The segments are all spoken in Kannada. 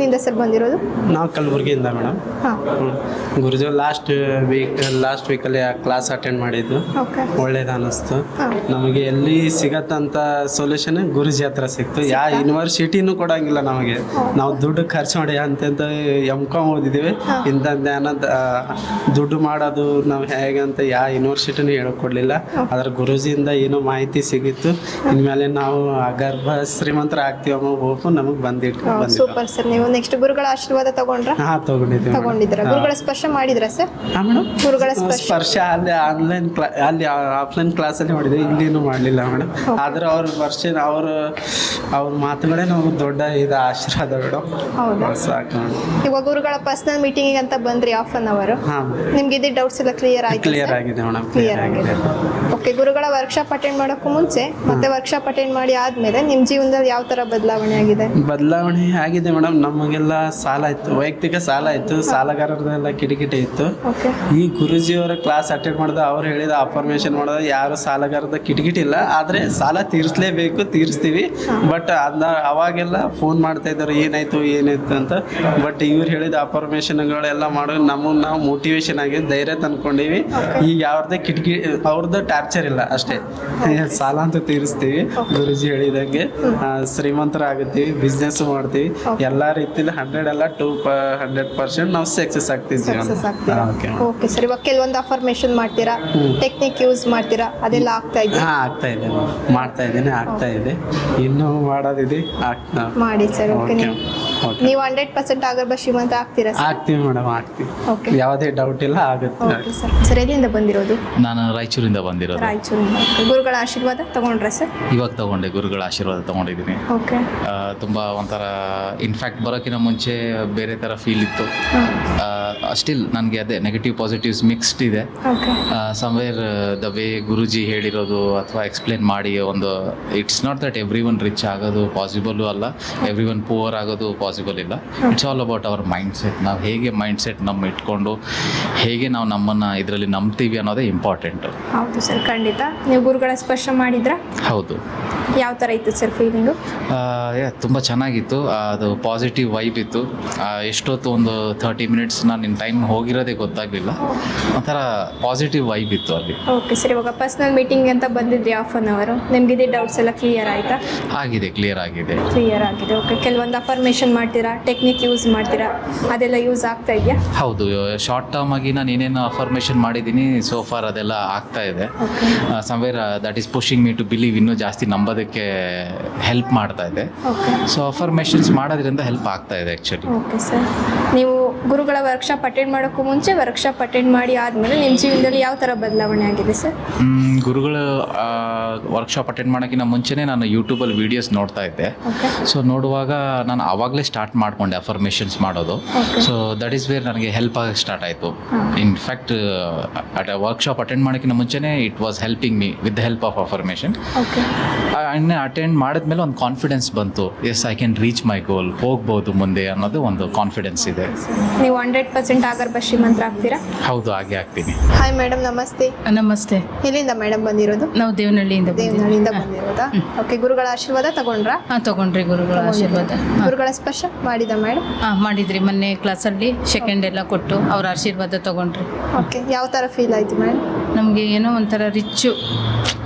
ಎಲ್ಲಿಂದ ಸರ್ ಬಂದಿರೋದು? ನಾವು ಕಲಬುರಗಿಯಿಂದ ಮೇಡಮ್. ಹಾಂ. ಗುರುಜಿ ಲಾಸ್ಟ್ ವೀಕಲ್ಲಿ ಕ್ಲಾಸ್ ಅಟೆಂಡ್ ಮಾಡಿದ್ದು ಒಳ್ಳೇದು ಅನ್ನಿಸ್ತು ನಮಗೆ. ಎಲ್ಲಿ ಸಿಗತ್ತಂತ ಸೊಲ್ಯೂಷನ್ ಗುರುಜಿ ಹತ್ರ ಸಿಕ್ತು. ಯಾವ ಯೂನಿವರ್ಸಿಟಿನೂ ಕೊಡಂಗಿಲ್ಲ ನಮಗೆ. ನಾವು ದುಡ್ಡು ಖರ್ಚು ಮಾಡಿ ಅಂತಂತ M.Com ಓದಿದ್ದೀವಿ. ಇಂಥ ಜ್ಞಾನ ದುಡ್ಡು ಮಾಡೋದು ನಾವು ಹೇಗೆ ಅಂತ ಯಾವ ಯೂನಿವರ್ಸಿಟಿನೂ ಹೇಳ್ಕೊಡ್ಲಿಲ್ಲ. ಅದರ ಗುರುಜಿಯಿಂದ ಏನೋ ಮಾಹಿತಿ ಸಿಗಿತ್ತು. ಇನ್ಮೇಲೆ ನಾವು ಗರ್ಭ ಶ್ರೀಮಂತರ ಆಗ್ತೀವಿ ಅನ್ನೋ ಹೋಪು ನಮಗೆ ಬಂದಿಟ್ಟು. Super sir. ನೀವು ನೆಕ್ಸ್ಟ್ ಗುರುಗಳ ಆಶೀರ್ವಾದ ತಗೊಂಡ್ರಾ? ಹಾಂ, ತಗೊಂಡಿದ್ದೀರಾ. ಗುರುಗಳ ಸ್ಪರ್ಶ ಮಾಡಿದ್ರಾ ಸರ್? ಹಾಂ ಮೇಡಮ್. ಗುರುಗಳ ಸ್ಪರ್ಶ ಅಲ್ಲಿ ಅಲ್ಲಿ ಆಫ್ಲೈನ್ ಕ್ಲಾಸಲ್ಲಿ ಮಾಡಿದ್ವಿ, ಇಲ್ಲಿನೂ ಮಾಡಲಿಲ್ಲ ಮೇಡಮ್. ಆದ್ರೆ ಅವ್ರ ಮಾತುಗಳೇ ನಮಗೆ ದೊಡ್ಡ ಇದು ಆಶೀರ್ವಾದ ಮೇಡಮ್. ಹೌದಾ? ಸಾಕು ಮೇಡಮ್. ಇವಾಗ ಗುರುಗಳ ಪರ್ಸನಲ್ ಮೀಟಿಂಗ್ ಅಂತ ಬಂದ್ರಿ ಹಾಫ್ ಅನ್ ಅವರ್. ನಿಮ್ಗೆ ಇದ್ದ ಡೌಟ್ಸ್ ಎಲ್ಲ ಕ್ಲಿಯರ್ ಆಯ್ತು? ಕ್ಲಿಯರ್ ಆಗಿದೆ ಮೇಡಮ್. ಕ್ಲಿಯರ್ ಆಗಿದೆ. ಓಕೆ. ಗುರುಗಳ ವರ್ಕ್ಶಾಪ್ ಅಟೆಂಡ್ ಮಾಡೋಕ್ಕೂ ಮುಂಚೆ ಮತ್ತೆ ವರ್ಕ್ಶಾಪ್ ಅಟೆಂಡ್ ಮಾಡಿ ಆದ್ಮೇಲೆ ನಿಮ್ಮ ಜೀವನದಲ್ಲಿ ಯಾವ ತರ ಬದಲಾವಣೆ ಆಗಿದೆ? ಬದಲಾವಣೆ ಆಗಿದೆ ಮೇಡಮ್. ನಮಗೆಲ್ಲ ಸಾಲ ಇತ್ತು, ವೈಯಕ್ತಿಕ ಸಾಲ ಇತ್ತು, ಸಾಲಗಾರರದೆಲ್ಲ ಕಿಟಕಿಟಿ ಇತ್ತು. ಈ ಗುರುಜಿಯವರ ಕ್ಲಾಸ್ ಅಟೆಂಡ್ ಮಾಡಿದ ಅವ್ರು ಹೇಳಿದ ಅಫರ್ಮೇಷನ್ ಮಾಡೋದು ಯಾರು ಸಾಲಗಾರದ ಕಿಟಕಿಟಿ ಇಲ್ಲ. ಆದರೆ ಸಾಲ ತೀರಿಸಲೇಬೇಕು, ತೀರಿಸ್ತೀವಿ. ಬಟ್ ಅವಾಗೆಲ್ಲ ಫೋನ್ ಮಾಡ್ತಾ ಇದ್ದಾರೆ ಏನಾಯ್ತು ಅಂತ. ಬಟ್ ಇವ್ರು ಹೇಳಿದ ಅಫರ್ಮೇಷನ್ಗಳೆಲ್ಲ ಮಾಡೋ ನಮಗೆ ನಾವು ಮೋಟಿವೇಶನ್ ಆಗಿ ಧೈರ್ಯ ತಂದ್ಕೊಂಡಿವಿ. ಈಗ ಯಾವ್ದೇ ಅವ್ರದ್ದು ಟಾರ್ಚರ್ ಇಲ್ಲ ಅಷ್ಟೇ. ಸಾಲ ಅಂತ ತೀರಿಸ್ತೀವಿ, ಗುರುಜಿ ಹೇಳಿದಂಗೆ ಶ್ರೀಮಂತರಾಗುತ್ತೀವಿ, ಬಿಸ್ನೆಸ್ ಮಾಡ್ತೀವಿ. ಎಲ್ಲ ರೀತಿಯಲ್ಲಿ 100 ಅಲ್ಲ 200% ನಾವು ಸಕ್ಸಸ್ ಆಗ್ತೀವಿ. Okay sir. ಇವಾಗ ಕೆಲವೊಂದು ಅಫರ್ಮೇಷನ್ ಮಾಡ್ತೀರಾ, ಟೆಕ್ನಿಕ್ ಯೂಸ್ ಮಾಡ್ತೀರಾ, ಅದೆಲ್ಲ ಆಗ್ತಾ ಇದೆ? ಆಗ್ತಾ ಇದೆ, ಮಾಡ್ತಾ ಇದ್ದೀನಿ, ಆಗ್ತಾ ಇದೆ. ಇನ್ನೂ ಮಾಡೋದಿದೆ, ಮಾಡಿ ಸರ್. ಓಕೆ. ನೀವು 100% ಆಗರ್ಭ ಶ್ರೀಮಂತ ಆಗ್ತೀರಾ? ಆಗ್ತೀವಿ ಮೇಡಮ್, ಆಗ್ತೀವಿ. ಯಾವುದೇ ಡೌಟ್ ಇಲ್ಲ, ಆಗುತ್ತೆ. ಸರ್ ಎಲ್ಲಿಂದ ಬಂದಿರೋದು? ನಾನು ರಾಯಚೂರಿಂದ ಬಂದಿರೋದು. ರಾಯಚೂರಿಂದ. ಗುರುಗಳ ಆಶೀರ್ವಾದ ತಗೊಂಡ್ರಾ ಸರ್? ಇವಾಗ ತಗೊಂಡೆ, ಗುರುಗಳ ಆಶೀರ್ವಾದ ತಗೊಂಡಿದ್ದೀನಿ. ಓಕೆ. ತುಂಬ ಒಂಥರ ಇನ್ಫ್ಯಾಕ್ಟ್ ಬರೋಕ್ಕಿಂತ ಮುಂಚೆ ಬೇರೆ ಥರ ಫೀಲ್ ಇತ್ತು. ಸ್ಟಿಲ್ ನನಗೆ ಅದೇ ನೆಗೆಟಿವ್ ಪಾಸಿಟಿವ್ಸ್ ಮಿಕ್ಸ್ಡ್ ಇದೆ. ಸಮ್ವೇರ್ ದ ವೇ ಗುರುಜಿ ಹೇಳಿರೋದು ಅಥವಾ ಎಕ್ಸ್ಪ್ಲೇನ್ ಮಾಡಿ ಒಂದು it's not that every one rich ಆಗೋದು ಪಾಸಿಬಲು ಅಲ್ಲ, ಎವ್ರಿ ಒನ್ ಪೂವರ್ ಆಗೋದು ಪಾಸಿಬಲ್ ಇಲ್ಲ. It's all about our mind set. ನಾವು ಹೇಗೆ ಮೈಂಡ್ ಸೆಟ್ ನಮ್ಮ ಇಟ್ಕೊಂಡು ಹೇಗೆ ನಾವು ನಮ್ಮನ್ನು ಇದರಲ್ಲಿ ನಂಬ್ತೀವಿ ಅನ್ನೋದೇ ಇಂಪಾರ್ಟೆಂಟು. ಹೌದು ಸರ್, ಖಂಡಿತ. ನೀವು ಗುರುಗಳ ಸ್ಪರ್ಶ ಮಾಡಿದ್ರಾ? ಹೌದು. ಯಾವ ಥರ ಇತ್ತು ಸರ್ ಫೀಲಿಂಗು? ತುಂಬ ಚೆನ್ನಾಗಿತ್ತು. ಅದು ಪಾಸಿಟಿವ್ ವೈಬ್ ಇತ್ತು. ಎಷ್ಟೊತ್ತು ಒಂದು 30 ಮಿನಿಟ್ಸ್ ನಾನು ಟೈಮ್ ಹೋಗಿರೋದೇ ಗೊತ್ತಾಗಲಿಲ್ಲ. ಒಂಥರ ಪಾಸಿಟಿವ್ ವೈಬ್ ಇತ್ತು ಅಲ್ಲಿ. Okay sir. ಇವಾಗ ಪರ್ಸನಲ್ ಮೀಟಿಂಗ್ ಅಂತ ಬಂದಿದ್ರಿ ಹಾಫ್ ಅನ್ ಅವರು, ನಿಮಗಿದೆ ಡೌಟ್ಸ್ ಎಲ್ಲ ಕ್ಲಿಯರ್ ಆಯಿತಾ? ಆಗಿದೆ, ಕ್ಲಿಯರ್ ಆಗಿದೆ. ಕ್ಲಿಯರ್ ಆಗಿದೆ. ಓಕೆ. ಕೆಲವೊಂದು ಅಫರ್ಮೇಷನ್ ಮಾಡ್ತೀರಾ, ಟೆಕ್ನಿಕ್ ಯೂಸ್ ಮಾಡ್ತೀರಾ, ಅದೆಲ್ಲ ಯೂಸ್ ಆಗ್ತಾ ಇದೆಯಾ? ಹೌದು. ಶಾರ್ಟ್ ಟರ್ಮ್ ಆಗಿ ನಾನು ಏನೇನು ಅಫರ್ಮೇಷನ್ ಮಾಡಿದ್ದೀನಿ ಸೋ ಫಾರ್ ಅದೆಲ್ಲ ಆಗ್ತಾ ಇದೆ. Somewhere that is pushing me to believe. ಇನ್ನೂ ಜಾಸ್ತಿ ನಂಬೋದಕ್ಕೆ ಹೆಲ್ಪ್ ಮಾಡ್ತಾ ಇದೆ. ಸೊ ಅಫರ್ಮೇಷನ್ಸ್ ಮಾಡೋದ್ರಿಂದ ಹೆಲ್ಪ್ ಆಗ್ತಾ ಇದೆ ಆ್ಯಕ್ಚುಲಿ. Okay sir. ನೀವು ಗುರುಗಳ ವರ್ಕ್ಶಾಪ್ ಅಟೆಂಡ್ ಮಾಡೋಕ್ಕೂ ಮುಂಚೆ, ವರ್ಕ್ಶಾಪ್ ಅಟೆಂಡ್ ಮಾಡಿ ಆದಮೇಲೆ ನಿಮ್ಮ ಜೀವನದಲ್ಲಿ ಯಾವ ಥರ ಬದಲಾವಣೆ ಆಗಿದೆ ಸರ್? ಗುರುಗಳ ವರ್ಕ್ಶಾಪ್ ಅಟೆಂಡ್ ಮಾಡೋಕ್ಕಿಂತ ಮುಂಚೆನೇ ನಾನು ಯೂಟ್ಯೂಬಲ್ಲಿ ವೀಡಿಯೋಸ್ ನೋಡ್ತಾ ಇದ್ದೆ. ಸೊ ನೋಡುವಾಗ ನಾನು ಆವಾಗಲೇ ಸ್ಟಾರ್ಟ್ ಮಾಡಿಕೊಂಡೆ ಅಫರ್ಮೇಷನ್ಸ್ ಮಾಡೋದು. ಸೊ ದಟ್ ಈಸ್ ವೇರ್ ನನಗೆ ಹೆಲ್ಪ್ ಆಗಿ ಸ್ಟಾರ್ಟ್ ಆಯಿತು. ಇನ್ಫ್ಯಾಕ್ಟ್ ವರ್ಕ್ಶಾಪ್ ಅಟೆಂಡ್ ಮಾಡೋಕ್ಕಿಂತ ಮುಂಚೆನೇ it was helping me with the help of affirmation. Attend ಮಾಡಿದ್ಮೇಲೆ ಒಂದು ಕಾನ್ಫಿಡೆನ್ಸ್ ಬಂತು. ಎಸ್, ಐ ಕ್ಯಾನ್ ರೀಚ್ ಮೈ ಗೋಲ್, ಹೋಗ್ಬೋದು ಮುಂದೆ ಅನ್ನೋದು ಒಂದು ಕಾನ್ಫಿಡೆನ್ಸ್ ಇದೆ. ನೀವು 100% ಆಗರ್ಭ ಶ್ರೀಮಂತರ ಆಗ್ತೀರಾ? ಹೌದು, ಹಾಗೆ ಆಗ್ತೀನಿ. ಹಾಯ್ ಮೇಡಮ್, ನಮಸ್ತೆ. ನಮಸ್ತೆ. ಎಲ್ಲಿಂದ ಮೇಡಮ್ ಬಂದಿರೋದು? ನಾವು ದೇವನಹಳ್ಳಿಯಿಂದ ಬಂದಿರೋದಾ? ಓಕೆ. ಗುರುಗಳ ಆಶೀರ್ವಾದ ತಗೊಂಡ್ರಾ? ತಗೊಂಡ್ರಿ ಗುರುಗಳ ಆಶೀರ್ವಾದ. ಗುರುಗಳ ಸ್ಪರ್ಶ ಮಾಡಿದ ಮೇಡಮ್? ಮಾಡಿದ್ರಿ. ಮೊನ್ನೆ ಕ್ಲಾಸಲ್ಲಿ ಸೆಕೆಂಡ್ ಎಲ್ಲ ಕೊಟ್ಟು ಅವ್ರ ಆಶೀರ್ವಾದ ತಗೊಂಡ್ರಿ. ಓಕೆ. ಯಾವ ಥರ ಫೀಲ್ ಆಯಿತು ಮೇಡಮ್? ನಮಗೆ ಏನೋ ಒಂಥರ ರಿಚ್ಚು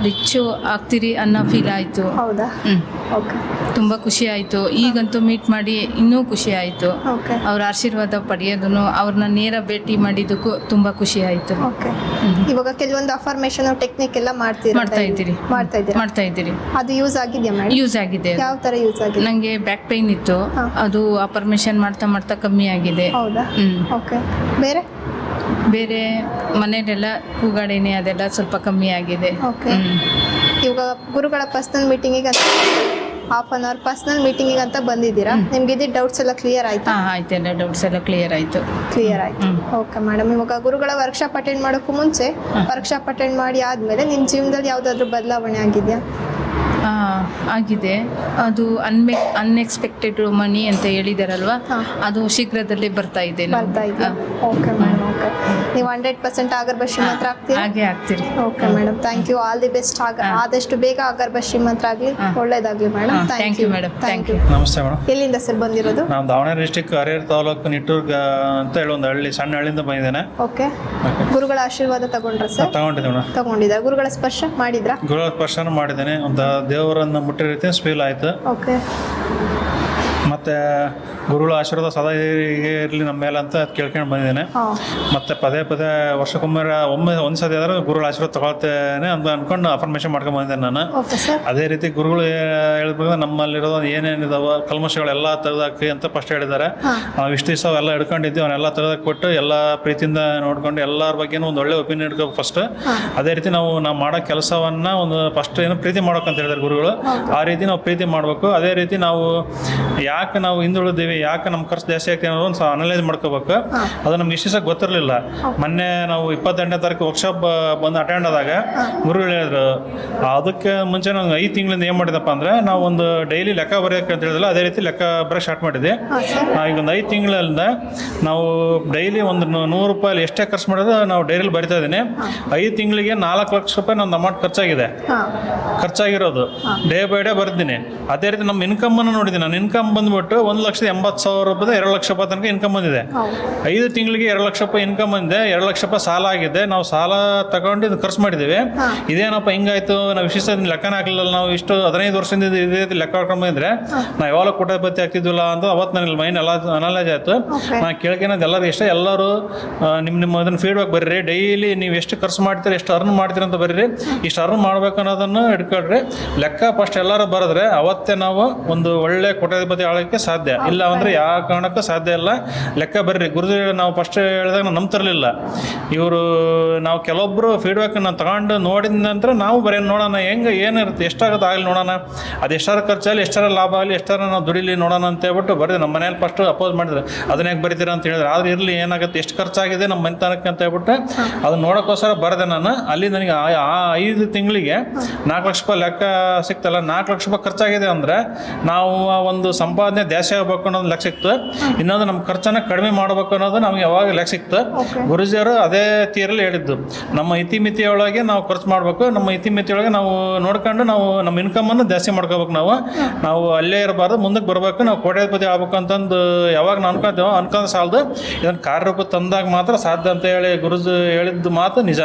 ಆಗ್ತೀರಿ ಅನ್ನೋ ಫೀಲ್ ಆಯಿತು. ಹೌದಾ? ಓಕೆ. ತುಂಬ ಖುಷಿ ಆಯಿತು. ಈಗಂತೂ ಮೀಟ್ ಮಾಡಿ ಇನ್ನೂ ಖುಷಿ ಆಯಿತು. ಅವ್ರ ಆಶೀರ್ವಾದ ಪಡೆಯೋದನ್ನು, ಅವ್ರನ್ನ ನೇರ ಭೇಟಿ ಮಾಡಿದ್ದಕ್ಕೂ ತುಂಬ ಖುಷಿ ಆಯಿತು. ಓಕೆ. ಇವಾಗ ಕೆಲವೊಂದು ಅಫರ್ಮೇಷನ್ ಟೆಕ್ನಿಕ್ ಎಲ್ಲ ಮಾಡ್ತಾ ಇದ್ದೀರಿ. ಅದು ಯೂಸ್ ಆಗಿದೆಯಾ ಮೇಡಮ್? ಯೂಸ್ ಆಗಿದೆ. ಯಾವ ಥರ ಯೂಸ್ ಆಗಿದೆ? ನನಗೆ ಬ್ಯಾಕ್ ಪೈನ್ ಇತ್ತು, ಅದು ಅಫರ್ಮೇಷನ್ ಮಾಡ್ತಾ ಕಮ್ಮಿ ಆಗಿದೆ. ಹೌದಾ? ಓಕೆ. ಬೇರೆ ಮನೇಲೆಲ್ಲ ಕೂಗಾಡಿನಿ, ಅದೆಲ್ಲ ಸ್ವಲ್ಪ ಕಮ್ಮಿ ಆಗಿದೆ. ಓಕೆ. ಇವಾಗ ಗುರುಗಳ ಪರ್ಸನಲ್ ಮೀಟಿಂಗಿಗೆ ಹಾಫ್ ಅನ್ ಅವರ್ ಪರ್ಸನಲ್ ಮೀಟಿಂಗಿಗೆ ಅಂತ ಬಂದಿದ್ದೀರಾ? ನಿಮ್ಗೆ ಇದ್ದ ಡೌಟ್ಸ್ ಎಲ್ಲ ಕ್ಲಿಯರ್ ಆಯ್ತಾ? ಆಯ್ತು, ಎಲ್ಲ ಡೌಟ್ಸ್ ಎಲ್ಲ ಕ್ಲಿಯರ್ ಆಯಿತು. Okay madam. ಇವಾಗ ಗುರುಗಳ ವರ್ಕ್ಶಾಪ್ ಅಟೆಂಡ್ ಮಾಡೋಕ್ಕೂ ಮುಂಚೆ, ವರ್ಕ್ಶಾಪ್ ಅಟೆಂಡ್ ಮಾಡಿ ಆದಮೇಲೆ ನಿಮ್ಮ ಜೀವನದಲ್ಲಿ ಯಾವುದಾದ್ರೂ ಬದಲಾವಣೆ ಆಗಿದೆಯಾ? ಆಗಿದೆ. ಅದು ಅನ್ಎಕ್ಸ್ಪೆಕ್ಟೆಡ್ ಮನಿ ಅಂತ ಹೇಳಿದಾರಲ್ವಾ, ಅದು ಶೀಘ್ರದಲ್ಲೇ ಬರ್ತಾ ಇದೆ. ಬರ್ತಾ ಇದೆಯಾ? Okay madam, okay. ನೀವು 100% ಆಗರ್ಭ ಶ್ರೀಮಂತರ ಆಗ್ತೀರಾ? ಹಾಗೆ ಆಗ್ತೀರಿ. Okay madam, thank you. All the best. ಆದಷ್ಟು ಬೇಗ ಆಗರ್ಭ ಶ್ರೀಮಂತರಾಗಲಿ, ಒಳ್ಳೇದಾಗಲಿ madam. Thank you madam. Thank you. ನಮಸ್ತೆ ಮೇಡಮ್. ಎಲ್ಲಿಂದ ಸರ್ ಬಂದಿರೋದು? ನಾನು ದಾವಣಗೆರೆ ಡಿಸ್ಟಿಕ್ ಹರಿಹರ ತಾಲೂಕು ನಿಟ್ಟೂರ್ ಅಂತ ಹೇಳಿ ಒಂದು ಹಳ್ಳಿ, ಸಣ್ಣ ಹಳ್ಳಿಯಿಂದ ಬಂದಿದ್ದೇನೆ. ಓಕೆ. ಗುರುಗಳ ಆಶೀರ್ವಾದ ತಗೊಂಡ್ರ ಸರ್? ತಗೊಂಡಿದ್ದೆ ಮೇಡಮ್. ತಗೊಂಡಿದ್ದಾರೆ. ಗುರುಗಳ ಸ್ಪರ್ಶ ಮಾಡಿದ್ರಾ? ಗುರುಗಳ ಸ್ಪರ್ಶನ ಮಾಡಿದ್ದೇನೆ. ಒಂದು ದೇವರನ್ನು ಮುಟ್ಟಿರೋ ರೀತಿ ಫೀಲ್ ಆಯಿತು. ಓಕೆ. ಮತ್ತು ಗುರುಗಳ ಆಶೀರ್ವಾದ ಸದಾ ಹೀಗೆ ಇರಲಿ ನಮ್ಮ ಮೇಲೆ ಅಂತ ಕೇಳ್ಕೊಂಡು ಬಂದಿದ್ದೇನೆ. ಮತ್ತು ಪದೇ ಪದೇ ವರ್ಷಕ್ಕೊಮ್ಮೆ ಒಂದು ಸತಿ ಆದರೂ ಗುರುಗಳ ಆಶೀರ್ವಾದ ತಗೊಳ್ತೇನೆ ಅಂತ ಅಂದ್ಕೊಂಡು ಅಫರ್ಮೇಷನ್ ಮಾಡ್ಕೊಂಡು ಬಂದಿದ್ದೇನೆ ನಾನು. ಅದೇ ರೀತಿ ಗುರುಗಳು ಹೇಳ್ಬೇಕು, ನಮ್ಮಲ್ಲಿರೋದು ಏನೇನಿದಾವ ಕಲ್ಮಶಗಳೆಲ್ಲ ತೆಗೆದಾಕಿ ಅಂತ ಫಸ್ಟ್ ಹೇಳಿದ್ದಾರೆ. ನಾವು ಇಷ್ಟು ದಿವಸ ಅವೆಲ್ಲ ಹಿಡ್ಕೊಂಡಿದ್ದೀವಿ, ಅವನ್ನೆಲ್ಲ ತೆಗೆದಾಕಿ ಕೊಟ್ಟು ಎಲ್ಲ ಪ್ರೀತಿಯಿಂದ ನೋಡ್ಕೊಂಡು ಎಲ್ಲರ ಬಗ್ಗೆನೂ ಒಂದು ಒಳ್ಳೆ ಒಪಿನಿಯನ್ ಇಟ್ಕೋಬೇಕು ಫಸ್ಟ್. ಅದೇ ರೀತಿ ನಾವು ಮಾಡೋ ಕೆಲಸವನ್ನು ಒಂದು ಫಸ್ಟ್ ಏನು ಪ್ರೀತಿ ಮಾಡೋಕ್ಕಂತ ಹೇಳಿದ್ದಾರೆ ಗುರುಗಳು. ಆ ರೀತಿ ನಾವು ಪ್ರೀತಿ ಮಾಡಬೇಕು. ಅದೇ ರೀತಿ ನಾವು ಯಾಕೆ ನಾವು ಹಿಂದುಳಿದೀವಿ, ಯಾಕೆ ನಮ್ಮ ಖರ್ಚು ಜಾಸ್ತಿ ಆಗ್ತೀವಿ ಅನ್ನೋದು ಒಂದು ಅನಲೈಸ್ ಮಾಡ್ಕೋಬೇಕು. ಅದು ನಮ್ಗೆ ಇಷ್ಟು ದಿವಸ ಗೊತ್ತಿರಲಿಲ್ಲ. ಮೊನ್ನೆ ನಾವು 28ನೇ ತಾರೀಕು ವರ್ಕ್ಶಾಪ್ ಬಂದು ಅಟೆಂಡ್ ಆದಾಗ ಗುರುಗಳು ಹೇಳಿದ್ರು, ಅದಕ್ಕೆ ಮುಂಚೆ ನಾವು 5 ತಿಂಗಳಿಂದ ಏನು ಮಾಡಿದಪ್ಪ ಅಂದರೆ ನಾವು ಒಂದು ಡೈಲಿ ಲೆಕ್ಕ ಬರೆಯೋಕೆ ಅಂತ ಹೇಳಿದ್ರಲ್ಲ, ಅದೇ ರೀತಿ ಲೆಕ್ಕ ಬರೋಕ್ಕೆ ಸ್ಟಾರ್ಟ್ ಮಾಡಿದ್ವಿ. ಈಗ ಒಂದು 5 ತಿಂಗಳಿಂದ ನಾವು ಡೈಲಿ ಒಂದು 100 ರೂಪಾಯಿ ಎಷ್ಟೇ ಖರ್ಚು ಮಾಡೋದು ನಾವು ಡೈರಿಲಿ ಬರಿತಾ ಇದ್ದೀನಿ. 5 ತಿಂಗಳಿಗೆ 4 ಲಕ್ಷ ರೂಪಾಯಿ ನನ್ನ ಅಮೌಂಟ್ ಖರ್ಚಾಗಿರೋದು ಡೇ ಬೈ ಡೇ ಬರ್ತೀನಿ. ಅದೇ ರೀತಿ ನಮ್ಮ ಇನ್ಕಮನ್ನು ನೋಡಿದ್ದೀನಿ. ನನ್ನ ಇನ್ಕಮ್ ಬಂದ್ಬಿಟ್ಟು 1,80,000 ರೂಪಾಯಿ 2 ಲಕ್ಷ ರೂಪಾಯಿ ತನಕ ಇನ್ಕಮ್ ಬಂದಿದೆ. 5 ತಿಂಗಳಿಗೆ 2 ಲಕ್ಷ ರೂಪಾಯಿ ಇನ್ಕಮ್ ಬಂದಿದೆ. 2 ಲಕ್ಷ ರೂಪಾಯಿ ಸಾಲ ಆಗಿದೆ. ನಾವು ಸಾಲ ತಗೊಂಡು ಇದು ಖರ್ಚು ಮಾಡಿದ್ದೀವಿ. ಇದೇನಪ್ಪ ಹಿಂಗಾಯ್ತು, ನಾವು ವಿಶೇಷ ಲೆಕ್ಕನ ಹಾಕಲಿಲ್ಲ. ನಾವು ಇಷ್ಟು 15 ವರ್ಷದಿಂದ ಇದೇ ರೀತಿ ಲೆಕ್ಕ ಹಾಕೊಂಡು ಬಂದಿದ್ರೆ ನಾವು ಯಾವಾಗ ಕೋಟ್ಯಾಧಿಪತಿ ಆಗ್ತಿದ್ವಿಲ್ಲ ಅಂತ ಅವತ್ತು ನನಗೆ ಮೈಂಡ್ ಎಲ್ಲ ಅನಲೈಸ್ ಆಯಿತು. ನಾನು ಕೇಳ್ಕೊಳೋದು ಎಲ್ಲರೂ ಇಷ್ಟ, ಎಲ್ಲರೂ ನಿಮ್ಮ ಅದನ್ನು ಫೀಡ್ಬ್ಯಾಕ್ ಬರ್ರಿ. ಡೈಲಿ ನೀವು ಎಷ್ಟು ಖರ್ಚು ಮಾಡ್ತೀರಿ, ಎಷ್ಟು ಅರ್ನ್ ಮಾಡ್ತೀರಿ ಅಂತ ಬರ್ರಿ. ಇಷ್ಟು ಅರ್ನ್ ಮಾಡ್ಬೇಕು ಅನ್ನೋದನ್ನು ಹಿಡ್ಕೊಳ್ರಿ. ಲೆಕ್ಕ ಫಸ್ಟ್ ಎಲ್ಲರೂ ಬರೆದ್ರೆ ಅವತ್ತೇ ನಾವು ಒಂದು ಒಳ್ಳೆ ಕೋಟ್ಯಾಧಿಪತಿ ಆಳೋಕ್ಕೆ ಸಾಧ್ಯ. ಇಲ್ಲ ಅಂದರೆ ಯಾವ ಕಾರಣಕ್ಕೂ ಸಾಧ್ಯ ಇಲ್ಲ. ಲೆಕ್ಕ ಬರ್ರಿ. ಗುರುಜಿ ನಾವು ಫಸ್ಟ್ ಹೇಳಿದಾಗ ನಾವು ನಂಬ್ತಿರಲಿಲ್ಲ. ಇವರು ನಾವು ಕೆಲವೊಬ್ಬರು ಫೀಡ್ಬ್ಯಾಕನ್ನು ತಗೊಂಡು ನೋಡಿದ ನಂತರ ನಾವು ಬರೀ ನೋಡೋಣ ಹೆಂಗೆ ಏನಿರುತ್ತೆ, ಎಷ್ಟಾಗುತ್ತೆ ಆಗಲಿ ನೋಡೋಣ, ಅದು ಎಷ್ಟಾರ ಖರ್ಚಾಗಲಿ, ಎಷ್ಟಾರ ಲಾಭ ಆಗಲಿ, ಎಷ್ಟಾರ ನಾವು ದುಡಿಲಿ ನೋಡೋಣ ಅಂತ ಹೇಳ್ಬಿಟ್ಟು ಬರೆದು ನಮ್ಮ ಮನೇಲಿ ಫಸ್ಟ್ ಅಪೋಸ್ ಮಾಡಿದ್ರು. ಅದನ್ನ ಯಾಕೆ ಬರೀತೀರ ಅಂತ ಹೇಳಿದ್ರೆ, ಆದ್ರೆ ಇರಲಿ ಏನಾಗುತ್ತೆ, ಎಷ್ಟು ಖರ್ಚಾಗಿದೆ ನಮ್ಮ ಮನೆತನಕ್ಕೆ ಅಂತ ಹೇಳ್ಬಿಟ್ಟು ಅದನ್ನ ನೋಡೋಕ್ಕೋಸ್ಕರ ಬರೆದೆ ನಾನು. ಅಲ್ಲಿ ನನಗೆ ಆ 5 ತಿಂಗಳಿಗೆ 4 ಲಕ್ಷ ರೂಪಾಯಿ ಲೆಕ್ಕ ಸಿಕ್ತಲ್ಲ. 4 ಲಕ್ಷ ರೂಪಾಯಿ ಖರ್ಚಾಗಿದೆ ಅಂದರೆ ನಾವು ಒಂದು ಸಂಪಾದನೆ ಜಾಸ್ತಿ ಆಗಬೇಕು ಅನ್ನೋದು ಲೆಕ್ಕ ಸಿಕ್ತು. ಇನ್ನೊಂದು ನಮ್ಮ ಖರ್ಚನ್ನು ಕಡಿಮೆ ಮಾಡಬೇಕು ಅನ್ನೋದು ನಮ್ಗೆ ಯಾವಾಗ ಲೆಕ್ಕ ಸಿಕ್ತು. ಗುರುಜಿಯವರು ಅದೇ ತೀರಲ್ಲಿ ಹೇಳಿದ್ದು, ನಮ್ಮ ಇತಿಮಿತಿಯೊಳಗೆ ನಾವು ಖರ್ಚು ಮಾಡಬೇಕು. ನಮ್ಮ ಇತಿಮಿತಿಯೊಳಗೆ ನಾವು ನೋಡ್ಕೊಂಡು ನಾವು ನಮ್ಮ ಇನ್ಕಮನ್ನು ಜಾಸ್ತಿ ಮಾಡ್ಕೋಬೇಕು. ನಾವು ಅಲ್ಲೇ ಇರಬಾರ್ದು, ಮುಂದಕ್ಕೆ ಬರಬೇಕು, ನಾವು ಕೋಟ್ಯಾಧಿಪತಿ ಆಗ್ಬೇಕು ಅಂತಂದು ಯಾವಾಗ ನಾವು ಅನ್ಕೊಂಡು ಸಾಲದು. ಇದನ್ನು ಕಾರ್ಯರೂಪ ತಂದಾಗ ಮಾತ್ರ ಸಾಧ್ಯ ಅಂತ ಹೇಳಿ ಗುರುಜಿ ಹೇಳಿದ್ದು ಮಾತು ನಿಜ.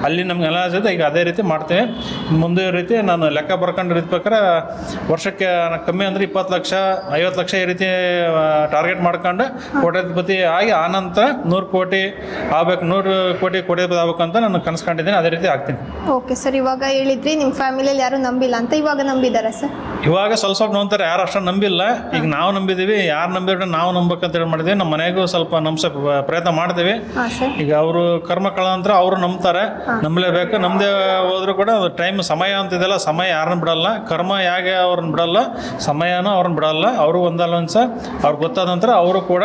ಅಲ್ಲಿ ನಮ್ಗೆ ಎಲ್ಲ ಜೊತೆ ಈಗ ಅದೇ ರೀತಿ ಮಾಡ್ತೇವೆ. ಮುಂದೆ ರೀತಿ ನಾನು ಲೆಕ್ಕ ಬರ್ಕೊಂಡು ಇರ್ಬೇಕಾರೆ ವರ್ಷಕ್ಕೆ ಕಮ್ಮಿ ಅಂದರೆ 20 ಲಕ್ಷ 50 ಲಕ್ಷ ಈ ರೀತಿ ಟಾರ್ಗೆಟ್ ಮಾಡ್ಕೊಂಡು ಕೋಟ್ಯಾಧಿಪತಿ ಆಗಿ ಆನಂತರ 100 ಕೋಟಿ ಆಗ್ಬೇಕು, 100 ಕೋಟಿ ಕೋಟ್ಯಾಧಿಪತಿ ಆಗ್ಬೇಕು ಅಂತ ನಾನು ಕನಸ್ಕೊಂಡಿದ್ದೀನಿ. ಅದೇ ರೀತಿ ಆಗ್ತೀನಿ. ಓಕೆ ಸರ್, ಇವಾಗ ಹೇಳಿದ್ರಿ ನಿಮ್ಮ ಫ್ಯಾಮಿಲಿಯಲ್ಲಿ ಯಾರು ನಂಬಿಲ್ಲ ಅಂತ, ಇವಾಗ ನಂಬಿದಾರ ಸರ್? ಇವಾಗ ಸ್ವಲ್ಪ ನೋಡ್ತಾರೆ, ಯಾರು ಅಷ್ಟು ನಂಬಿಲ್ಲ. ಈಗ ನಾವು ನಂಬಿದ್ದೀವಿ. ಯಾರು ನಂಬಿದ್ರೆ ನಾವು ನಂಬೇಕಂತ ಹೇಳಿ ಮಾಡಿದ್ದೀವಿ. ನಮ್ಮ ಮನೆಗೂ ಸ್ವಲ್ಪ ನಂಬಿಸೋಕೆ ಪ್ರಯತ್ನ ಮಾಡ್ತೀವಿ. ಈಗ ಅವರು ಕರ್ಮಕಳ ನಂತರ ಅವರು ನಂಬ್ತಾರೆ, ನಂಬಲೇಬೇಕು. ನಮ್ಮದೇ ಹೋದ್ರು ಕೂಡ ಅದು ಟೈಮ್ ಸಮಯ ಅಂತಿದೆಯಲ್ಲ, ಸಮಯ ಯಾರನ್ನ ಬಿಡಲ್ಲ. ಕರ್ಮ ಹೇಗೆ ಅವ್ರನ್ನ ಬಿಡಲ್ಲ, ಸಮಯನೂ ಅವ್ರನ್ನ ಬಿಡಲ್ಲ. ಅವರು ಒಂದಲ್ಲ ಒಂದು ಅವ್ರಿಗೆ ಗೊತ್ತಾದ ನಂತರ ಅವರು ಕೂಡ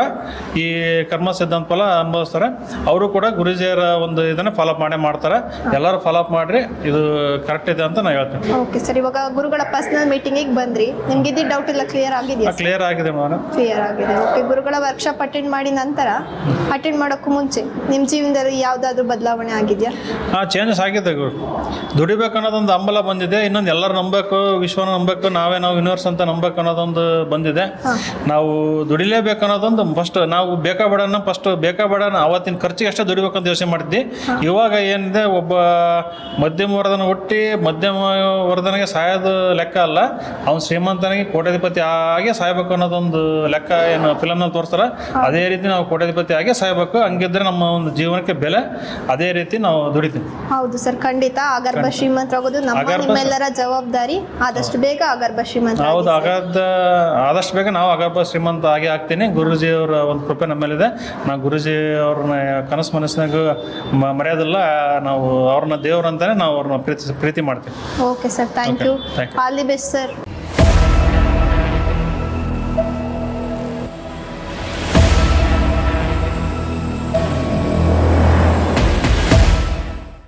ಈ ಕರ್ಮ ಸಿದ್ಧಾಂತ ಫಲ ಅನುಭವಿಸ್ತಾರೆ. ಅವರು ಕೂಡ ಗುರುಜಿಯರ ಒಂದು ಇದನ್ನು ಫಾಲೋಅಪ್ ಮಾಡ್ತಾರೆ. ಎಲ್ಲರೂ ಫಾಲೋಅಪ್ ಮಾಡಿರಿ, ಇದು ಕರೆಕ್ಟ್ ಇದೆ ಅಂತ ನಾನು ಹೇಳ್ತೇನೆ. ಓಕೆ ಸರ್, ಇವಾಗ ಗುರುಗಳ ಪರ್ಸನಲ್ ಮೀಟಿಂಗಿಗೆ ಬಂದ್ರಿ, ನಿಮ್ಗೆ ಇದ್ದ ಡೌಟ್ ಎಲ್ಲ ಕ್ಲಿಯರ್ ಆಗಿದೆಯಾ? ಕ್ಲಿಯರ್ ಆಗಿದೆ ಮೇಡಮ್, ಕ್ಲಿಯರ್ ಆಗಿದೆ. ಓಕೆ, ಗುರುಗಳ ವರ್ಕ್ಶಾಪ್ ಅಟೆಂಡ್ ಮಾಡಿ ನಂತರ ಅಟೆಂಡ್ ಮಾಡೋಕ್ಕೂ ಮುಂಚೆ ನಿಮ್ಮ ಜೀವನದಲ್ಲಿ ಯಾವುದಾದ್ರೂ ಬದಲಾವಣೆ ಆಗಿದೆಯಾ? ಚೇಂಜಸ್ ಆಗಿದೆ. ದುಡಿಬೇಕು ಅನ್ನೋದೊಂದು ಹಂಬಲ ಬಂದಿದೆ. ಇನ್ನೊಂದು ಎಲ್ಲರೂ ನಂಬಬೇಕು, ವಿಶ್ವನ ನಂಬಬೇಕು, ನಾವು ಯೂನಿವರ್ಸ್ ಅಂತ ನಂಬಬೇಕು ಅನ್ನೋದೊಂದು ಬಂದಿದೆ. ನಾವು ದುಡಿಲೇಬೇಕು ಅನ್ನೋದೊಂದು ಫಸ್ಟ್ ನಾವು ಬೇಕಾಬೇಡನ ಅವತ್ತಿನ ಖರ್ಚಿಗೆ ಅಷ್ಟೇ ದುಡಿಬೇಕಂತ ಯೋಚನೆ ಮಾಡಿದ್ವಿ. ಇವಾಗ ಏನಿದೆ, ಒಬ್ಬ ಮಧ್ಯಮ ವರ್ಧನ ಹುಟ್ಟಿ ಮಧ್ಯಮ ವರ್ಧನೆಗೆ ಸಾಯೋದು ಲೆಕ್ಕ ಅಲ್ಲ, ಅವ್ನು ಶ್ರೀಮಂತನಿಗೆ ಕೋಟ್ಯಾಧಿಪತಿ ಆಗಿ ಸಾಯ್ಬೇಕು ಅನ್ನೋದೊಂದು ಲೆಕ್ಕ ಏನು ಫಿಲಮ್ನಲ್ಲಿ ತೋರಿಸ್ತಾರೆ. ಅದೇ ರೀತಿ ನಾವು ಕೋಟ್ಯಾಧಿಪತಿ ಆಗಿ ಸಾಯ್ಬೇಕು. ಹಂಗಿದ್ರೆ ನಮ್ಮ ಒಂದು ಜೀವನಕ್ಕೆ ಬೆಲೆ. ಅದೇ ರೀತಿ ನಾವು ದುಡಿತೀವಿ. ಹೌದು ಸರ್, ಖಂಡಿತ. ಆಗರ್ಭ ಶ್ರೀಮಂತರಾಗೋದು ನಿಮ್ಮೆಲ್ಲರ ಜವಾಬ್ದಾರಿ. ಆದಷ್ಟು ಬೇಗ ಆಗರ್ಭ ಶ್ರೀಮಂತ. ಹೌದು, ಆದಷ್ಟು ಬೇಗ ನಾವು ಆಗರ್ಭ ಶ್ರೀಮಂತ ಆಗಿ ಆಗ್ತೀನಿ. ಗುರುಜಿಯವರ ಒಂದು ಕೃಪೆ ನಮ್ಮಲ್ಲಿದೆ. ನಾವು ಗುರುಜಿ ಅವ್ರನ್ನ ಕನಸು ಮನಸ್ಸಿನಾಗ ಮರೆಯೋದಿಲ್ಲ. ನಾವು ಅವ್ರನ್ನ ದೇವ್ರಂತಾನೆ ನಾವು ಅವ್ರನ್ನ ಪ್ರೀತಿ ಮಾಡ್ತೀವಿ. Okay sir, thank you. All the best sir.